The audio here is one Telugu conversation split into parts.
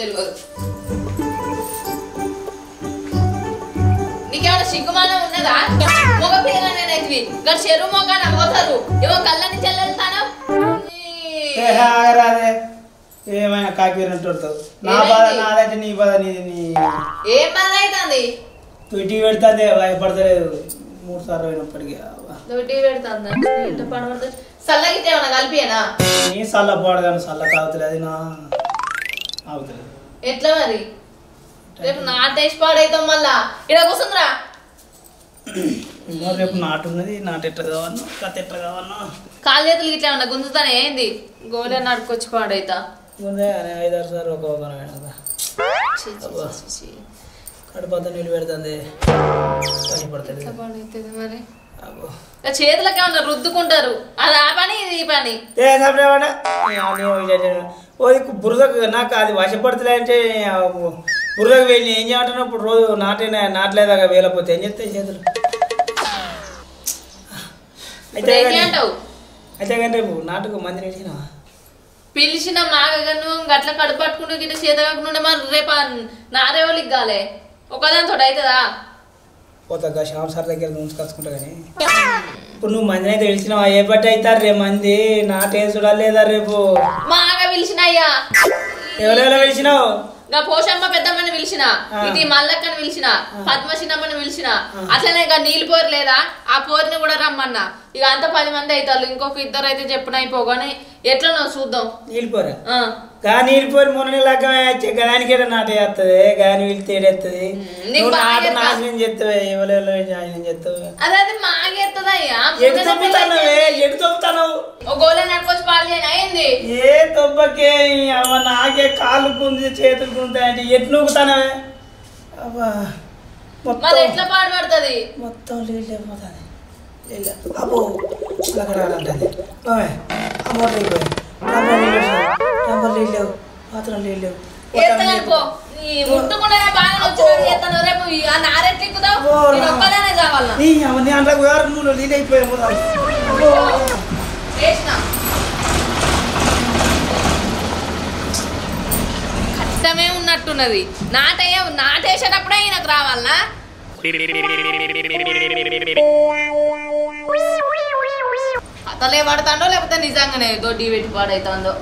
తెలియదు. నీకేమైనా సిగ్గుమానం ఉన్నదా? మగ పిల్లలనేటివి ఇక్కడ చెరువు మొగాన పోతారు. ఏమో కళ్ళని చెల్లెళ్తాను. ఏమైనా కాకిరంటావు. నా బాధ నాదంటే నీ బాధ నీది. ఏం బాధ అవుతుంది? టీ పెడతాంది భయపడతలేదు 3 సార్లు అయినప్పటికీ. టీ పెడతాందా? సల్లగితే ఏమన్నా కలిపియనా? నీ సల్ల పాడగాను సల్ల కావుతుంది. అది నా అవుతుంది. ఎట్లా మరి? రేపు నాటేసి పాడైతాం మళ్ళా. ఇక్కడ కూర్చుందిరా. రేపు నాటు ఉన్నది. నాటు ఎట్లా కావన్నా కథ ఎట్లా కావన్నా కాలు చేతులు ఇట్లా ఉన్నా గుంజుతానే ఏంది? గోలే నడుకొచ్చి పాడైతా 5-6 సార్లు ఒక కడుపంత నీళ్ళు పెడుతుంది. పడుతుంది మరి చేతులకి ఏమన్నా రుద్దుకుంటారు. అది ఆ పని ఇది ఈ పని. బురదకు నాకు అది వశపడుతుంది అంటే బురదకు వెళ్ళి ఏం చేయమంటున్నా. ఇప్పుడు రోజు నాటలేదాకా వేలపోతే ఏం చెప్తాయి చేతులు. అయితే కానీ రేపు నాటుకు మంది పిలిచిన మాగను గట్ల కడుపు పట్టుకుంటూ గిట్ట చేత కాకుండా మరి రేపు నారేవాళ్ళకి కాలే ఒకదానితో అవుతుందా? పోతా శ్యామ్ సార్ దగ్గర ఉంచుకొచ్చుకుంటా. కానీ ఇప్పుడు నువ్వు మందిని అయితే పిలిచినావా? ఏ బట్టి అవుతారు రేపు మంది నాటేం చూడాలేదా రేపు? మాగా పిలిచినయ్యా. ఎవరెవరో పిలిచినావు? ఇంకా పోషమ్మ పెద్దమ్మని పిలిచిన, ఇది మల్లక్కని పిలిచిన, పద్మశినమ్మని పిలిచిన. అట్లనే ఇక నీళ్ళు పోరు లేదా ఆ పోరిని కూడా రమ్మన్నా. ఇక అంత 10 మంది అవుతారు. ఇంకొక 2 అయితే చెప్పిన అయిపోగానే ఎట్లనో చూద్దాం. నీళ్ళు పోరా? నీళ్ళు పోరు మొన్న లగ్గమే గదానికి నాట చేస్తుంది. గాని వెళ్తే ఏడెత్తది. నాశనం చేస్తావే. ఎవరెవరో నాశనం చేస్తావు. అదే మాగేస్తుందయ్యా. ఎటు తొమ్ముతావు? ఓ గోళ నడుకొచ్చి పాలు చేయను అయింది. ఏ తొబ్బకే అవ్వ నాకే కాళ్ళు కుంది చేతులు కుంటాయంటే ఎటు నూకుతానవే? అబ్బా మరి ఎట్లా పాడుపడుతుంది? మొత్తం నీళ్ళు అయిపోతుంది. అబ్బో అక్కడ రాలంటది. అమ్మోరు అయిపోయి డంబర్ నీళ్ళు లేవు, పాత్రలు నీళ్ళు లేవు. ముట్టుకుంటేనే బాగా వచ్చిన రేపు నారెట్లెక్కుతావు ఒక్కదానే కావాలా? నీ అంట్లకు నువ్వు నీళ్ళు అయిపోయావు. కష్టమే ఉన్నట్టున్నది. నాటేసేటప్పుడే ఈయనకు రావాలనా? కథలే పడతాడో లేకపోతే నిజంగానే దొడ్డి పెట్టి పాడైతుందో.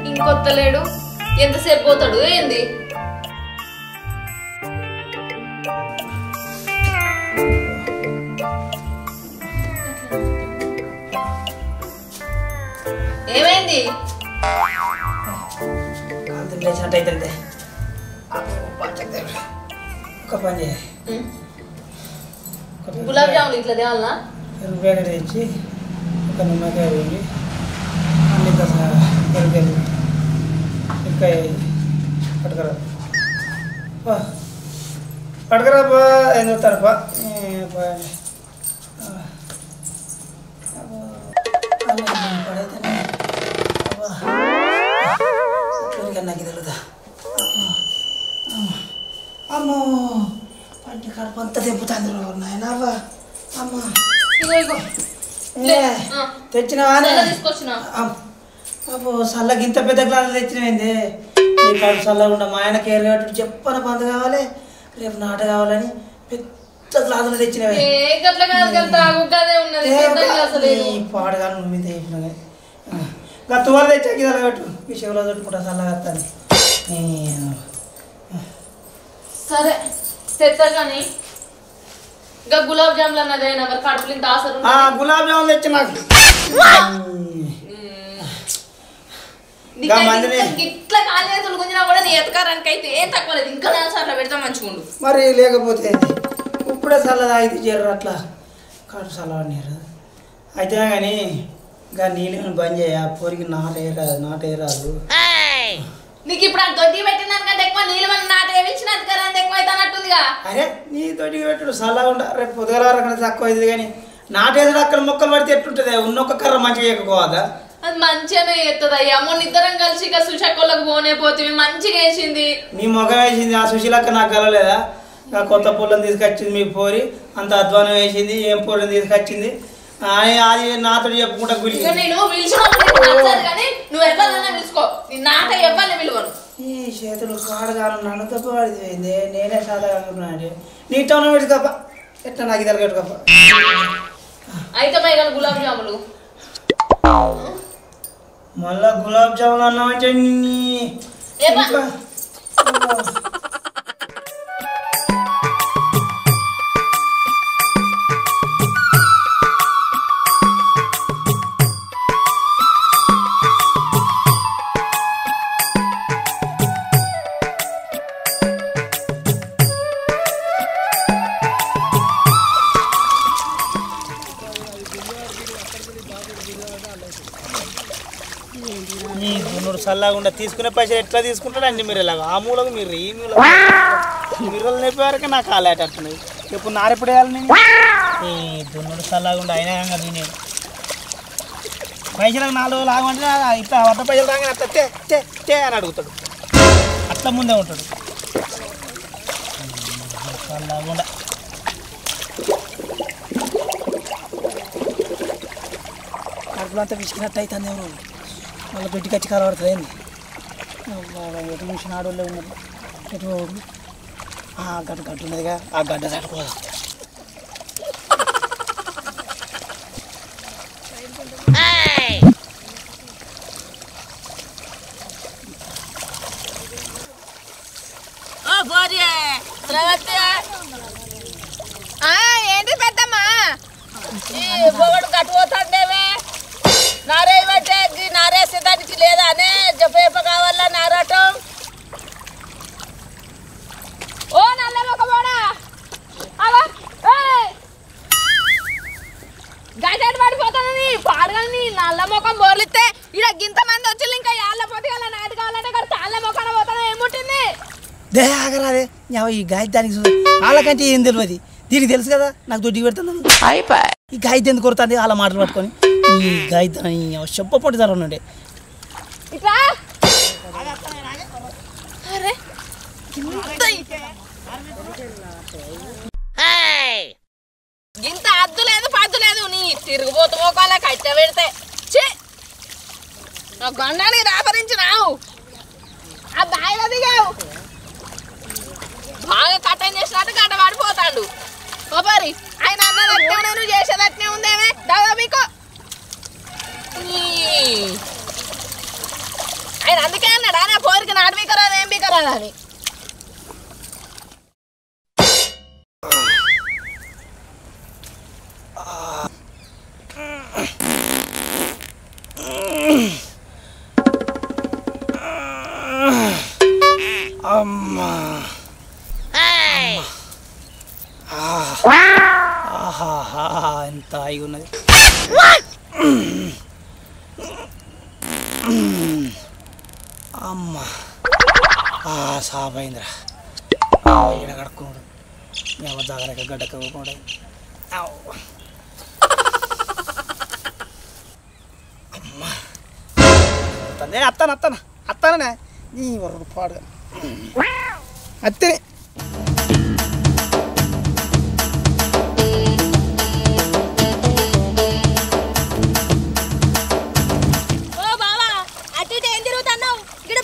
ఇంకొత్తలేడు. ఎంతసేపు పోతాడు ఏంది? ఏమైంది? లేచినట్టయితే ఒక పని చేయాలి. గులాబ్ జాములు ఇట్లా తేవాలనా? ప్యాకెట్ తెచ్చి ఒక నిమ్మకాయ వేయండి. అన్ని పెరుగు ఇంకా పట్టుకరా పట్టుకరాబా. ఏం చెప్తారబ్బా? నాకు తెలుదా? అమ్మో పంటి కడుపు అంతా తెంపుతుంది నాయనవ్వ. అమ్మ తెచ్చినావా? అబ్బో చల్లకి ఇంత పెద్ద గ్లాసులు తెచ్చినవేంది? నీ కడుపు చల్లకుండా మా ఆయన కేర్ కట్టు చెప్పన బంద్ కావాలి, రేపు నాట కావాలని పెద్ద గ్లాసులు తెచ్చినవే. పాడగా నువ్వు మీద చెప్పినవే. తువాలు తెచ్చాక ఇది అలా పెట్టు. ఈ చెవులో చుట్టుకుంటా చల్లగా వస్తుంది. సరే తెచ్చా కానీ ఇంకా గులాబ్ జాములు అన్నదేనా మరి కడుపులు ఇంత ఆసరు? గులాబ్ జాములు తెచ్చి నాకు ఇట్లా కాలు చేతులు గుంజినా కూడా నీ ఎతకారానికి అయితే ఏం తక్కువ లేదు. ఇంకా 4 సార్లు పెడితే మంచిగుండు. మరి లేకపోతే ఇప్పుడే చల్లదా అయితే చేరు అట్లా కడుపు చల్లవాడినారు అయితే. కానీ ఇంకా నీళ్ళు బంద్ చేయ పోరికి నాటే రాదు. నీకు ఇప్పుడు ఆ దొడ్డి పెట్టినాకంటే ఎక్కువ నీళ్ళు నాట వేయించినందుకు ఎక్కువ అయితే అన్నట్టుందిగా. అరే నీ దొడ్డికి పెట్టు చల్లగా ఉండ. రేపు పొద్దుగల తక్కువ అవుతుంది. కానీ నాటేసాడు అక్కడ మొక్కలు పడితే ఎట్టుంటుంది? ఉన్నొక్క కర్ర మంచిగా ఎక్కుకోవద్దా? అది మంచిగానే చేస్తుంది అయ్యా. మొన్న ఇద్దరం కలిసి ఇక సుషాకోళ్ళకి పోనే పోతే మంచిగా వేసింది. నీ ముఖం వేసింది ఆ సుశీలక్క నాకు కలవలేదా? కొత్త పూలను తీసుకొచ్చింది మీకు పోరి, అంత అధ్వానం వేసింది. ఏం పూలను తీసుకొచ్చింది అది నాతో చెప్పుకుంటా గురి. నేను కానీ నువ్వు ఎవరైనా పిలుచుకో, నాట ఎవరిని పిలువను. ఈ చేతులు కాడగాను నన్ను తప్ప పడిపోయింది. నేనే సాధారణ నీతో పెట్టుకోప ఎట్లా నాకు ఇద్దరు పెట్టుకోప. అయితే పై కానీ గులాబ్ జాములు మళ్ళా గులాబ్ జాములు అన్నామంటే చల్లగా తీసుకునే పైసలు ఎట్లా తీసుకుంటాడండి మీరు? ఇలాగ ఆ మూలకు మీరు ఈ మూల మిర్రలు నేర్పేవరకే నాకు కాలేటట్టున్నది. ఇప్పుడు నారెప్పుడు వేయాలి నేను? ఈ దున్నుడు చల్లగా అయినా నేను పైసలకు 4 రోజులు ఆగమంటే ఇట్లా వద్ద పైసలు రాగానే అట్లా తే అని అడుగుతాడు. అట్లా ముందే ఉంటాడు చల్లగా. కడుపులంతా విసిగినట్టు అవుతుంది. ఎవరు మళ్ళీ పెట్టి కచ్చి కలబడుతుంది. ఏంది ఎటు చూసిన ఆడోళ్ళే ఉన్నారు. ఎటు గడ్డ ఉన్నదిగా, ఆ గడ్డ తట్టుకోదా. ఏంటి పెద్దమ్మా పొగడు కట్టుపోతాండేవే? నారే బట్టే నారేసేదానికి లేదా అనే జపేప కావాలా నారాటం? ఓ నల్ల మొక్కబోడా గజాడు పడిపోతానని పాడగలని నల్ల మొఖం బోర్లిస్తే ఇలా గింత మంది వచ్చి ఇంకా యాళ్ళ పోతే అలా నాటి కావాలంటే కదా తాళ్ళ మొక్కన పోతాను. ఏముంటుంది దేహరాదే ఈ గాయ దానికి వాళ్ళకంటే ఏం తెలియదు. దీనికి తెలుసు కదా నాకు దొడ్డికి పెడుతుంది. ఈ గాయత ఎందుకు కొడుతుంది అలా మాటలు పట్టుకొని. ఈ గాయత చెప్పపోటీ సార్ ఉండే ఇంత అద్దు లేదు పద్దు లేదు. నీ తిరుగుబోతు మోకాల కట్టె పెడితే గండానికి దాపరించినావు. ఆ బాయిలో దిగావు బాగా కట్టం చేసినట్టు గడ్డ పడిపోతాడు. మరి ఆయన అన్నదట్నే నేను చేసేదట్నే ఉందేమే దాదా మీకు. ఆయన అందుకే అన్నాడు అనే పోరికి నాటు బీకరాదు ఏం బీకరాదు అని. అమ్మా ఎంత హాయిగా ఉన్నది. అమ్మా సాబైందిరా. ఈడ కడుక్కున్నాడు జాగ్రత్త గడ్డకోకుండా. అమ్మా అత్తానే నీ వరకు పాడుగా అత్తే.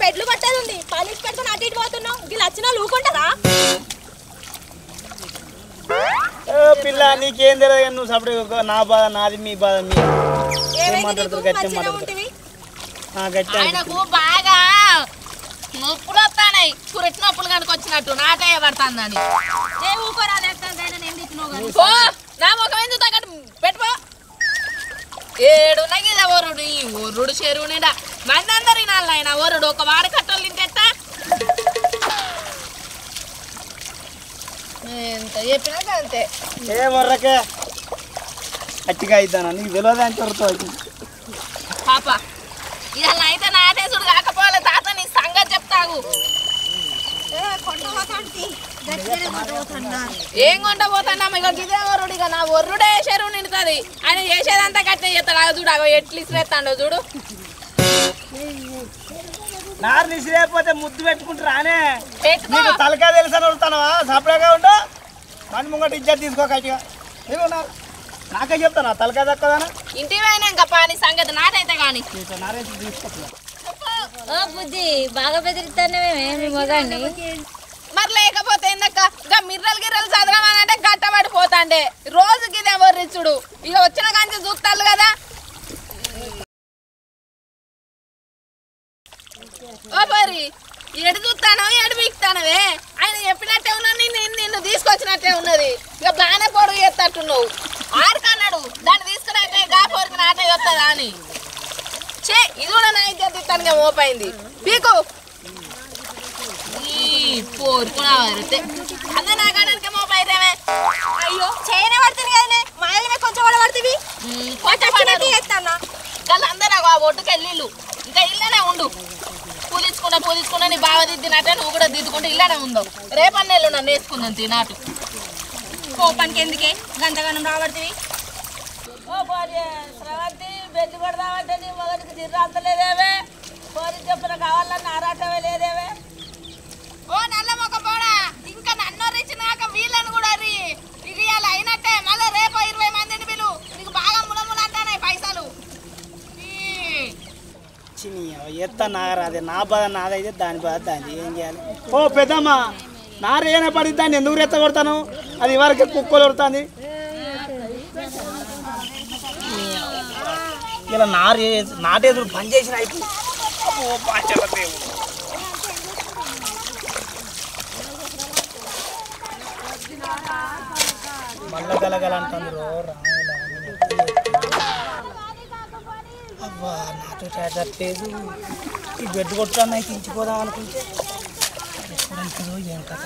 బెడ్లు పట్టేది ఉంది పాలిష్ పెట్టుకుని అటు ఇటు పోతున్నావు. వీళ్ళు వచ్చినా లూకుంటారా? పిల్ల నీకేం తెలియదు. నువ్వు సపరేట్ నా బాధ నాది, మీ బాధ మీ మాట్లాడుతారు. గట్టి మాట్లాడుతారు. ఆయనకు బాగా నొప్పులు వస్తాయి. పురెట్ నొప్పులు కనుక వచ్చినట్టు నాటే పడుతుందని. నా ముఖం ఎందుకు తగ్గట్టు పెట్టుకో. ఏడు నగిద ఒరుడు ఈ ఒర్రుడు చెరువు నిండా మంది అందరు వినాలి. ఆయన ఒరుడు ఒక వాడి కట్టలు తింటేస్తా ఎంత చెప్పినా అంతే. ఏ మొర్రకే అట్టిగా అవుతానా నీకు తెలియదు అని చెరువుతావు పాప. ఇలా అయితే నాటేసుడు కాకపోలే తాత నీ సంగతి చెప్తాగు. ఏం కొంట పోతాడా ఇక ఇదే ఒర్రుడు ఇక నా ఒర్రుడే చెరువు నిండుతుంది ఆయన చేసేదంతా కట్టే చేస్తాడు చూడు అగో ఎట్లు ఇసిరేస్తాడో చూడు నారు నిసిరేపోతే ముద్దు పెట్టుకుంటారానే నీకు తలకాయ తెలుసని వస్తానవా సపరేట్గా ఉండు పని ముంగట ఇజ్జత్ తీసుకో కట్టిగా నీకు నాకే చెప్తాను తలకాయ దక్కదానా ఇంటికి పోయినాక పాని సంగతి నాటైతే కానీ నారేసి తీసుకొస్తున్నా బుజ్జి బాగా బెదిరిస్తానేమే మీ మగాన్ని మరి లేకపోతే ఏందక్క ఇంకా మిర్రలు గిర్రలు చదవమనంటే గట్టబడిపోతాండే రోజుకి ఇదే వర్రిచ్చుడు ఇక వచ్చిన కాంచి చూస్తాడు కదా ఓ మరి ఎడు చూస్తానో ఎడు బీక్తానవే ఆయన చెప్పినట్టే ఉన్నా నిన్ను తీసుకొచ్చినట్టే ఉన్నది ఇక బాగానే పొడుగు చేస్తట్టున్నావు ఆడుకన్నాడు దాన్ని తీసుకున్నాక గా పొరుగు నాటే వస్తుందా అని చే ఇది కూడా నా ఇద్దరు తిట్టానుగా మోపైంది పీకు పోరుకున్నావైతే అదే నా కాడానికి మోపైతేమే అయ్యో చేయనే పడుతుంది కదనే మాయమే కొంచెం కూడా పడుతుంది వాళ్ళందరూ ఆ ఒడ్డుకి వెళ్ళిళ్ళు ఇంకా ఇల్లనే ఉండు పూలించుకుంటా నీ బావ దిద్దినట్టే నువ్వు కూడా దిద్దుకుంటే ఇల్లనే ఉందో రేపన్నేళ్ళు నన్ను వేసుకుందాం తినాటు కోపానికి ఎందుకే గంటగానం రాబడుతుంది ఓ భార్య స్రవంతి బెజ్జి కొడదామంటే నీ మొదటికి తిర్రాంతలేదేవే పోరి చెప్పున కావాలన్న ఆరాటమే లేదేవే ఓ నల్ల మొక్క పోడా ఇంకా నన్ను రిచ్చినాక వీళ్ళని కూడా ఇది ఇలా అయినట్టే మళ్ళీ రేపు 20 మందిని పిలు నీకు బాగా ములములు అంటానే పైసలు చిని ఎత్త నాగరాదే నా బాధ నాదైతే దాని బాధ దాన్ని ఏం చేయాలి ఓ పెద్దమ్మ నారు ఏమైనా పడింది దాన్ని ఎందుకు రెత్త కొడతాను అది ఇవరకే కుక్కలు కొడుతుంది ఇలా నాటేదుడు పని చేసిన అయితే మళ్ళా గలగల అంటారు అబ్బా నాతో చేతట్లేదు ఈ బెడ్ కొట్టుకుని అయితే ఇంచిపోదాం అనుకుంటే ఏం కథ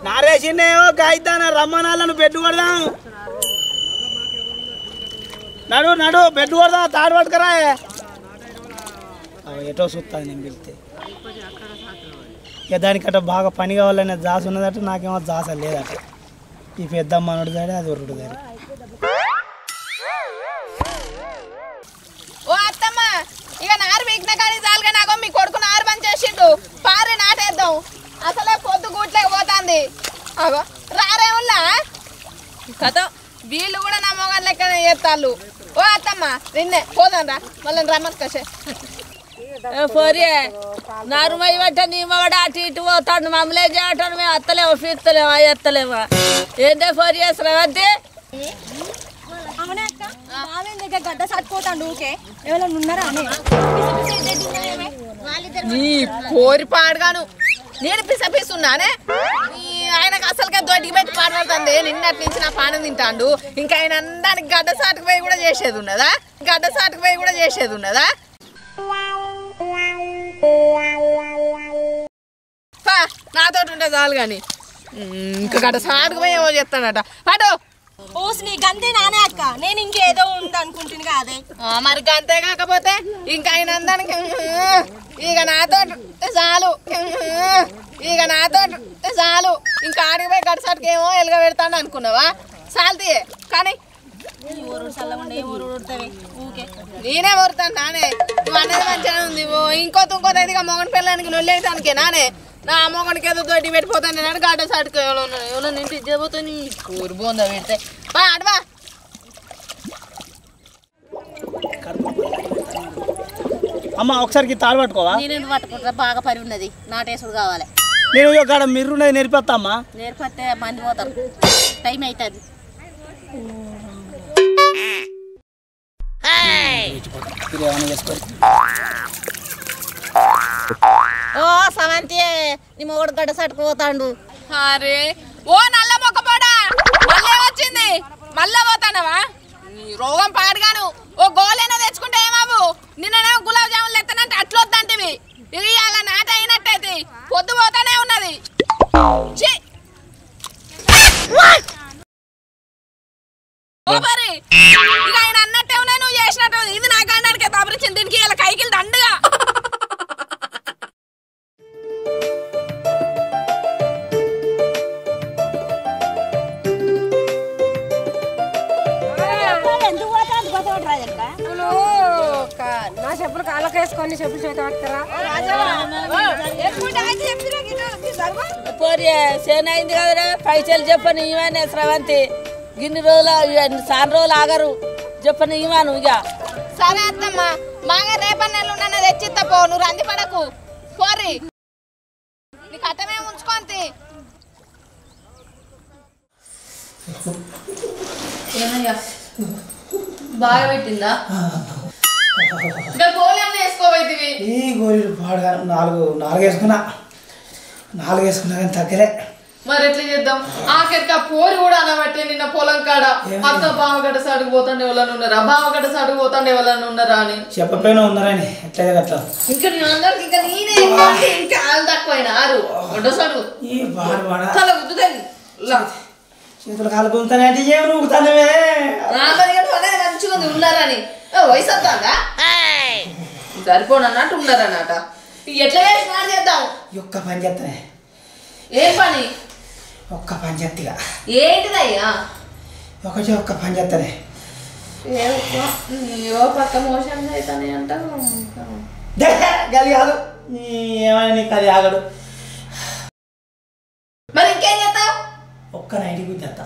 నారేసినేవో గాయిద్దాన రమ్మనాలను బెడ్ కొడదాం నడు బెడ్ కొడదాం తాడు పట్టుకరా ఎటో చూస్తాను నేను వెళ్తే ఇక దానికట బాగా పని కావాలనే జాస్ ఉన్నదట నాకేమో జాస లేదట ఈ పెద్దమ్మ నడు దాడి అది ఒరుడు దాడి ఓ అత్తమ్మ ఇక నారు వీక్న కానీ చాలుగా నాకు మీ కొడుకు నారు పని చేసిండు పారి నాటేద్దాం అసలే పొద్దు గూట్లేకపోతుంది అగో రారేముల్లా కథ వీళ్ళు కూడా నా మొగన్ లెక్క చేస్తాళ్ళు ఓ అత్తమ్మ నిన్నే పోదాం రా మళ్ళీ రమ్మని కసే పోరే నారుమై పట్ట నీ మగడ అటు ఇటు పోతాడు మమ్మల్ని చేయటాడు మేము అత్తలేమో ఫీర్తలేమా ఎత్తలేమా ఏంటే పోరే స్రవంతి అవునే అక్క బావేం దగ్గర గడ్డ సట్టుకోతాడు ఊకే ఎవరైనా ఉన్నారా అని నీ కోరి పాడుగాను నేను పిసపిస్తున్నానే ఆయనకు అసలుగా దొడ్డికి పెట్టి పాడబడుతుంది నిన్నటి నుంచి నా పానం తింటాడు ఇంకా ఆయన అందరికి గడ్డ సాటుకు పోయి కూడా చేసేది ఉన్నదా నాతో ఉంటే చాలు కానీ ఇంకా గడ్డ సాటుకు పోయి ఏమో చెప్తాడట పాటు ఓసి గంతే నానే అక్క నేను ఇంకేదో ఉంది అనుకుంటుంది కాదే మరి గంతే కాకపోతే ఇంకా ఆయన అందరికి ఇక నాతో చాలు ఇంకా ఆడికి పోయి గడ్డ సాటుకు ఏమో ఎలుగ పెడతాడు అనుకున్నావా చాలుతీయే కానీ నేనే ఊరుతాను నానే నువ్వు అనేది మంచిగా ఉంది ఇంకోటి అయితే మొగన్ పిల్లలకి నొల్లేటానికే నానే నా మొగనికి ఏదో దొడ్డి పెట్టిపోతాను నేను గడ్డ సాటుకు ఎవరో నింటి ఇచ్చిపోతాను కూరు బోందా పెడితే బా అడవా అమ్మ ఒకసారికి తాడు పట్టుకోవా నేను పట్టుకుంటా బాగా పని ఉన్నది నాటేసుడు కావాలి నేను ఇక్కడ మిర్రున్నది నేర్పిస్తా అమ్మా నేర్పతే మంది పోతారు టైం అవుతుంది ఓ సమంతి నీ మొగడు గడ్డ సట్టుకుపోతాడు అరే ఓ నల్ల మొక్క పోడా మళ్ళీ వచ్చింది మళ్ళా పోతానవా రోగం పాడుగాను ఓ గోలైనా తెచ్చుకుంటే ఏమాబు నిన్ననే గులాబ్ జాములు ఎత్తనంటే అట్లా వద్దంటివి ఇది అలా నాట అయినట్టయితే పొద్దు పోతానే ఉన్నది మరి ఇక ఆయన అన్నట్టే ఉన్నాయి నువ్వు చేసినట్టు ఇది నా కాండానికి దాపరిచింది దీనికి ఇలా కైకిలు దండగా వేసుకొని చెప్పులు చేత పట్టుకురా పోరి సేన అయింది కదరా పైసలు చెప్పని ఇవానే స్రవంతి గిన్ని రోజులు చాలా రోజులు ఆగరు చెప్పని ఇవాను ఇక సరే అత్తమ్మ మాగ రేపటి నెలలు నన్ను తెచ్చిత్తా పో నువ్వు రంది పడకు పోరి నీకు అట్టమే ఉంచుకోంతి ఏమయ్యా బాగా పెట్టిందా ఇంకా గోళీలు వేసుకోబోయేవి ఈ గోళీలు పాడుగా నాలుగు వేసుకున్నా కానీ తగ్గలే మరి ఎట్లా చేద్దాం ఆఖరికి ఆ పోరి కూడా అనబట్టి నిన్న పొలం కాడ అత్త బావగడ్డ సాటుకు పోతాండే వాళ్ళని ఉన్నారా బావగడ్డ సాటుకు పోతాండే వాళ్ళని ఉన్నారా అని చెప్పపోయినా ఉన్నారని ఎట్లయితే అట్లా ఇంకా నేను అందరికి ఇంకా నేనే ఇంకా వాళ్ళు తక్కువైనా ఆరు గడ్డ సాటు ఈ పాడు తల గుద్దుతాయి చేతులు కాలుకుంటానే అంటే ఏమి నూకుతానవే మంచిగా ఉంది ఉన్నారని వయసు వస్తుందా సరిపోనన్నట్టు ఉన్నారన్నట ఎట్లా చేద్దాం ఒక్క పని చేస్తానే ఏ పని ఒక్క పని చేస్తా ఏంటిదయ్యా ఒక్క పని చేస్తానే ఏవో పక్క మోషన్ అవుతానే అంట గది కాదు ఏమైనా నీకు అది ఆగడు మరి ఇంకేం చేస్తావు ఒక్క నైట్కి చేస్తా